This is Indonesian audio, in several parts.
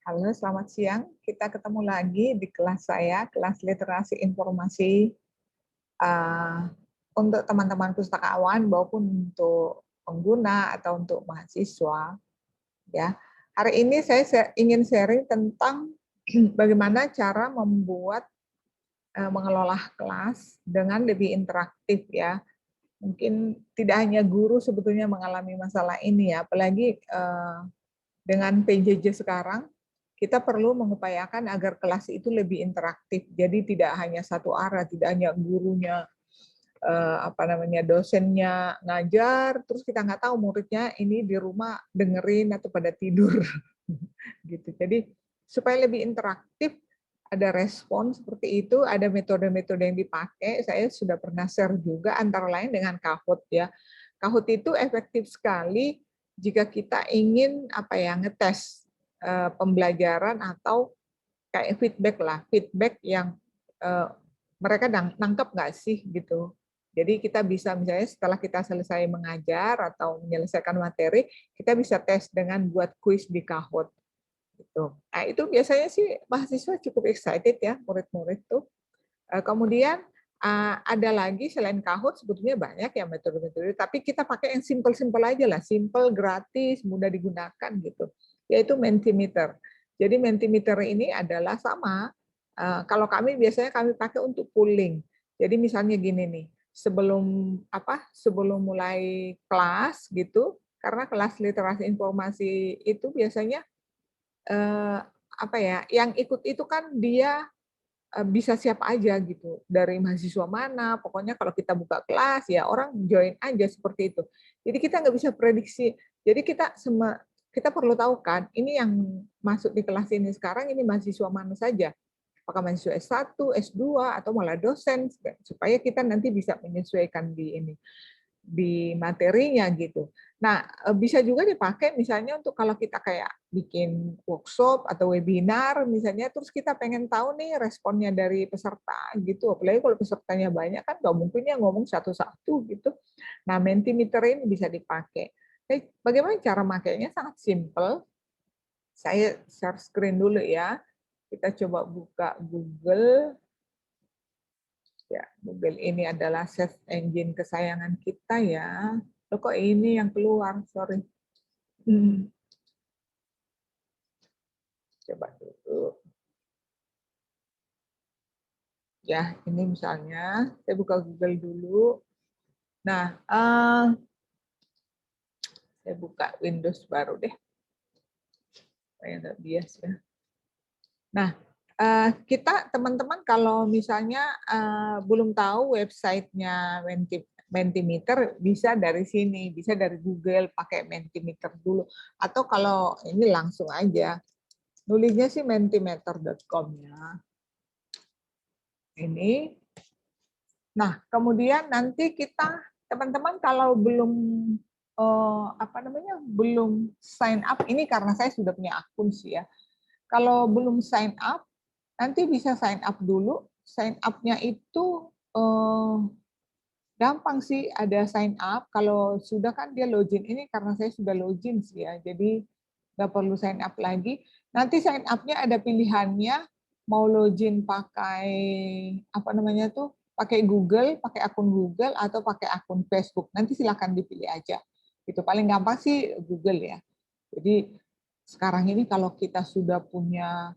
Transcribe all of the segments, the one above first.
Halo, selamat siang. Kita ketemu lagi di kelas saya, kelas literasi informasi eh, untuk teman-teman pustakawan maupun untuk pengguna atau untuk mahasiswa. Ya, hari ini saya ingin sharing tentang bagaimana cara membuat mengelola kelas dengan lebih interaktif ya. Mungkin tidak hanya guru sebetulnya mengalami masalah ini ya, apalagi dengan PJJ sekarang, kita perlu mengupayakan agar kelas itu lebih interaktif. Jadi tidak hanya satu arah, tidak hanya gurunya, dosennya ngajar, terus kita nggak tahu muridnya ini di rumah dengerin atau pada tidur, gitu. Jadi supaya lebih interaktif, ada respon seperti itu, ada metode-metode yang dipakai. Saya sudah pernah share juga, antara lain dengan Kahoot ya. Kahoot itu efektif sekali jika kita ingin ngetes pembelajaran atau kayak feedback lah, feedback yang eh, mereka nangkep nggak sih gitu. Jadi kita bisa misalnya setelah kita selesai mengajar atau menyelesaikan materi, kita bisa tes dengan buat kuis di Kahoot. Gitu. Nah itu biasanya sih mahasiswa cukup excited ya, murid-murid tuh. Kemudian ada lagi selain Kahoot sebetulnya banyak ya metode-metode, tapi kita pakai yang simple-simple aja lah, simple, gratis, mudah digunakan gitu, yaitu Mentimeter. Jadi Mentimeter ini adalah sama, kalau biasanya kami pakai untuk pooling. Jadi misalnya gini nih, sebelum mulai kelas gitu, karena kelas literasi informasi itu biasanya yang ikut itu kan dia bisa siapa aja gitu, dari mahasiswa mana, pokoknya kalau kita buka kelas ya orang join aja seperti itu. Jadi kita nggak bisa prediksi. Jadi kita perlu tahu kan, ini yang masuk di kelas ini sekarang ini mahasiswa mana saja. Apakah mahasiswa S1, S2 atau malah dosen, supaya kita nanti bisa menyesuaikan di materinya gitu. Nah, bisa juga dipakai misalnya untuk kalau kita kayak bikin workshop atau webinar misalnya, terus kita pengen tahu nih responnya dari peserta gitu. Apalagi kalau pesertanya banyak kan nggak mungkin ya ngomong satu-satu gitu. Nah, Mentimeter ini bisa dipakai. Bagaimana cara makainya? Sangat simple. Saya share screen dulu ya. Kita coba buka Google. Ya, Google ini adalah search engine kesayangan kita ya. Loh, kok ini yang keluar? Sorry. Hmm, Coba dulu. Ya, ini misalnya saya buka Google dulu. Nah, saya buka Windows baru deh. Saya nggak bias ya. Nah, kita teman-teman kalau misalnya belum tahu websitenya Mentimeter, bisa dari sini, bisa dari Google pakai Mentimeter dulu. Atau kalau ini langsung aja, nulisnya sih mentimeter.com ya. Ini. Nah, kemudian nanti kita teman-teman kalau belum sign up, ini karena saya sudah punya akun sih ya. Kalau belum sign up, nanti bisa sign up dulu. Sign up-nya itu gampang sih, ada sign up. Kalau sudah kan dia login, ini karena saya sudah login sih ya, jadi nggak perlu sign up lagi. Nanti sign up-nya ada pilihannya, mau login pakai pakai Google, pakai akun Google atau pakai akun Facebook. Nanti silakan dipilih aja. Itu paling gampang sih Google ya. Jadi sekarang ini kalau kita sudah punya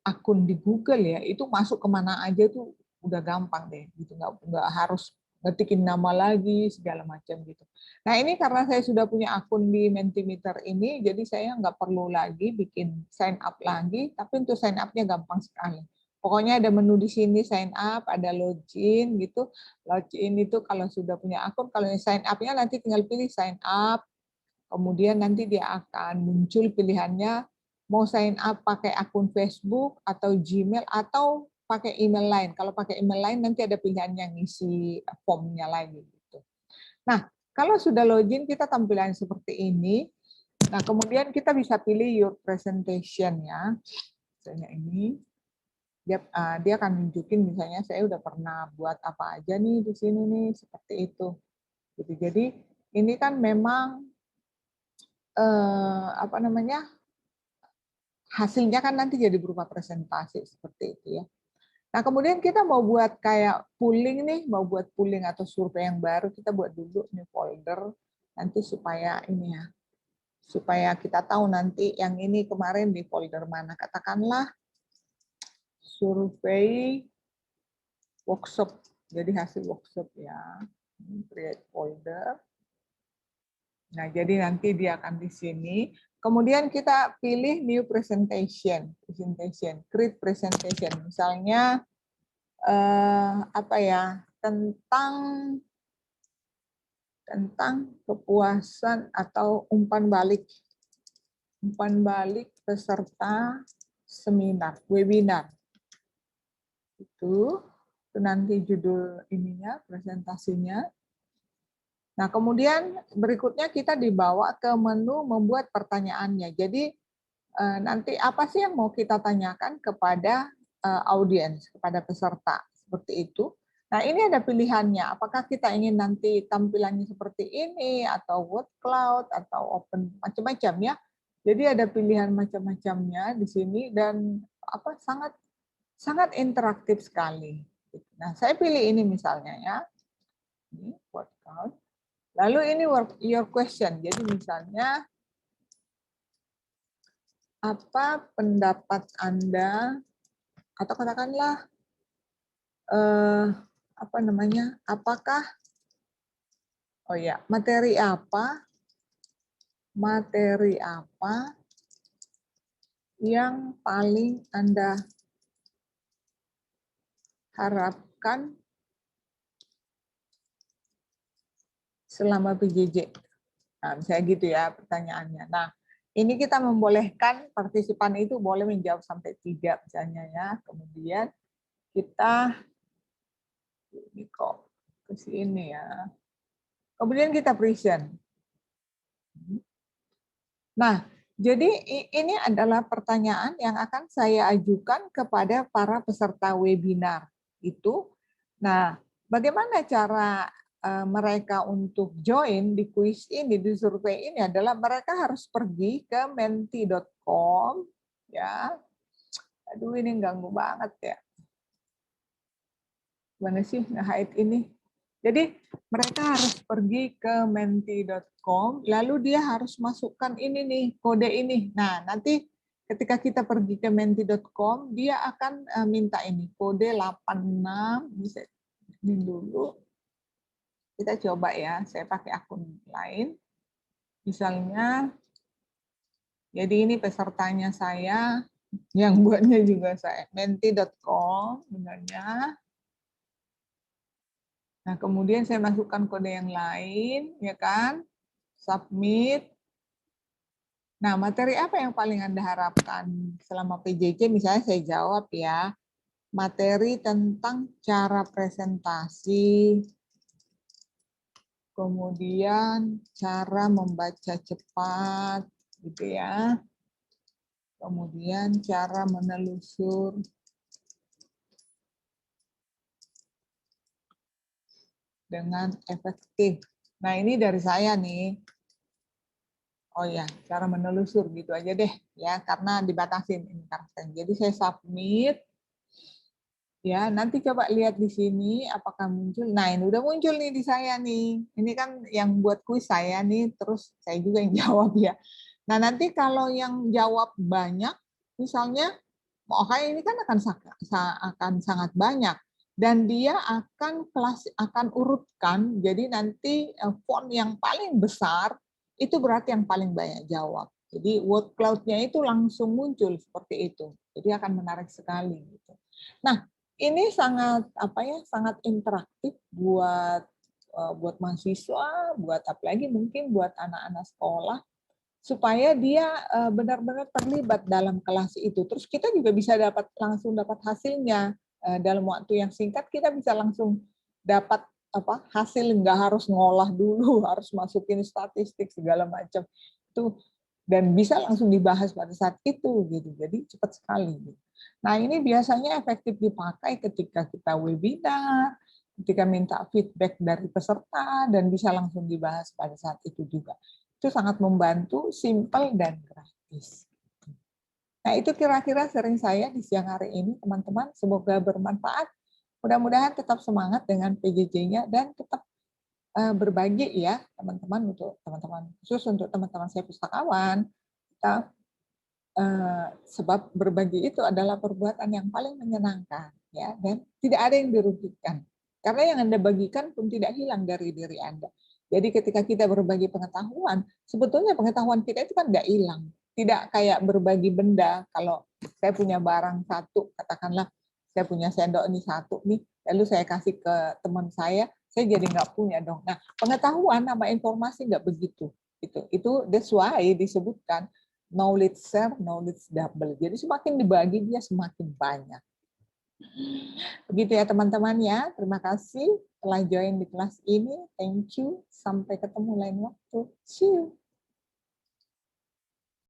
akun di Google ya, itu masuk kemana aja tuh udah gampang deh, gitu. Nggak harus ngetikin nama lagi segala macam gitu. Nah ini karena saya sudah punya akun di Mentimeter ini, jadi saya nggak perlu lagi bikin sign up lagi, tapi untuk sign up-nya gampang sekali. Pokoknya ada menu di sini sign up, ada login gitu. Login itu kalau sudah punya akun, kalau sign up-nya nanti tinggal pilih sign up, kemudian nanti dia akan muncul pilihannya mau sign up pakai akun Facebook atau Gmail atau pakai email lain. Kalau pakai email lain nanti ada pilihan yang ngisi formnya lagi gitu. Nah, kalau sudah login kita tampilan seperti ini. Nah, kemudian kita bisa pilih your presentation ya. Misalnya ini dia akan nunjukin misalnya saya udah pernah buat apa aja nih di sini nih seperti itu. Gitu. Jadi ini kan memang hasilnya kan nanti jadi berupa presentasi seperti itu ya. Nah, kemudian kita mau buat kayak pooling nih, mau buat pooling atau survei yang baru, kita buat dulu nih folder nanti supaya ini ya, supaya kita tahu nanti yang ini kemarin di folder mana. Katakanlah survei workshop, jadi hasil workshop ya. Create folder. Nah, jadi nanti dia akan di sini. Kemudian kita pilih new presentation, create presentation. Misalnya apa ya, tentang kepuasan atau umpan balik peserta seminar, webinar. Itu nanti judul ininya, presentasinya. Nah, kemudian berikutnya kita dibawa ke menu membuat pertanyaannya. Jadi nanti apa sih yang mau kita tanyakan kepada audiens, kepada peserta, seperti itu. Nah, ini ada pilihannya. Apakah kita ingin nanti tampilannya seperti ini, atau word cloud, atau open, macam-macam ya. Jadi ada pilihan macam-macamnya di sini dan sangat interaktif sekali. Nah, saya pilih ini misalnya ya. Ini word cloud. Lalu ini your question. Jadi misalnya apa pendapat Anda, atau katakanlah apakah materi apa yang paling Anda harapkan selama PJJ. Nah, misalnya gitu ya pertanyaannya. Nah, ini kita membolehkan partisipan itu boleh menjawab sampai 3 misalnya ya. Kemudian kita ini kok ke sini ya. Kemudian kita present. Nah, jadi ini adalah pertanyaan yang akan saya ajukan kepada para peserta webinar itu. Nah, bagaimana cara mereka untuk join di kuis ini, di survei ini adalah mereka harus pergi ke menti.com ya. Aduh, ini ganggu banget ya. Gimana sih nge-hide ini? Jadi mereka harus pergi ke menti.com, lalu dia harus masukkan ini nih, kode ini. Nah, nanti ketika kita pergi ke menti.com, dia akan minta ini, kode 86, bisa ini dulu. Kita coba ya, saya pakai akun lain. Misalnya, jadi ini pesertanya saya, yang buatnya juga saya, menti.com, sebenarnya. Nah, kemudian saya masukkan kode yang lain, ya kan? Submit. Nah, materi apa yang paling Anda harapkan selama PJJ? Misalnya saya jawab ya, materi tentang cara presentasi, kemudian cara membaca cepat, gitu ya. Kemudian cara menelusur dengan efektif. Nah, ini dari saya nih. Oh ya, cara menelusur gitu aja deh ya, karena dibatasin ini karakternya. Jadi saya submit. Ya, nanti coba lihat di sini apakah muncul. Nah, ini udah muncul nih di saya nih. Ini kan yang buat kuis saya nih, terus saya juga yang jawab ya. Nah, nanti kalau yang jawab banyak, misalnya, oke ini kan akan sangat banyak dan dia akan urutkan. Jadi nanti font yang paling besar itu berarti yang paling banyak jawab. Jadi word cloud-nya itu langsung muncul seperti itu. Jadi akan menarik sekali gitu. Nah, ini sangat interaktif buat mahasiswa, buat apalagi mungkin buat anak-anak sekolah supaya dia benar-benar terlibat dalam kelas itu. Terus kita juga bisa langsung dapat hasilnya dalam waktu yang singkat, kita bisa langsung dapat hasil, nggak harus ngolah dulu, harus masukin statistik segala macam itu, dan bisa langsung dibahas pada saat itu gitu. Jadi cepat sekali. Gitu. Nah, ini biasanya efektif dipakai ketika kita webinar, ketika minta feedback dari peserta, dan bisa langsung dibahas pada saat itu juga. Itu sangat membantu, simple dan gratis. Nah, itu kira-kira sharing saya di siang hari ini, teman-teman. Semoga bermanfaat. Mudah-mudahan tetap semangat dengan PJJ-nya dan tetap berbagi ya, teman-teman, untuk teman-teman, khusus untuk teman-teman saya pustakawan. Kita, sebab berbagi itu adalah perbuatan yang paling menyenangkan, ya, dan tidak ada yang dirugikan. Karena yang Anda bagikan pun tidak hilang dari diri Anda. Jadi ketika kita berbagi pengetahuan, sebetulnya pengetahuan kita itu kan nggak hilang. Tidak kayak berbagi benda. Kalau saya punya barang satu, katakanlah saya punya sendok ini satu nih, lalu saya kasih ke teman saya jadi nggak punya dong. Nah, pengetahuan sama informasi nggak begitu. Itu that's why disebutkan knowledge share, knowledge double. Jadi semakin dibagi dia semakin banyak. Begitu ya teman-teman ya. Terima kasih telah join di kelas ini. Thank you. Sampai ketemu lain waktu. See you.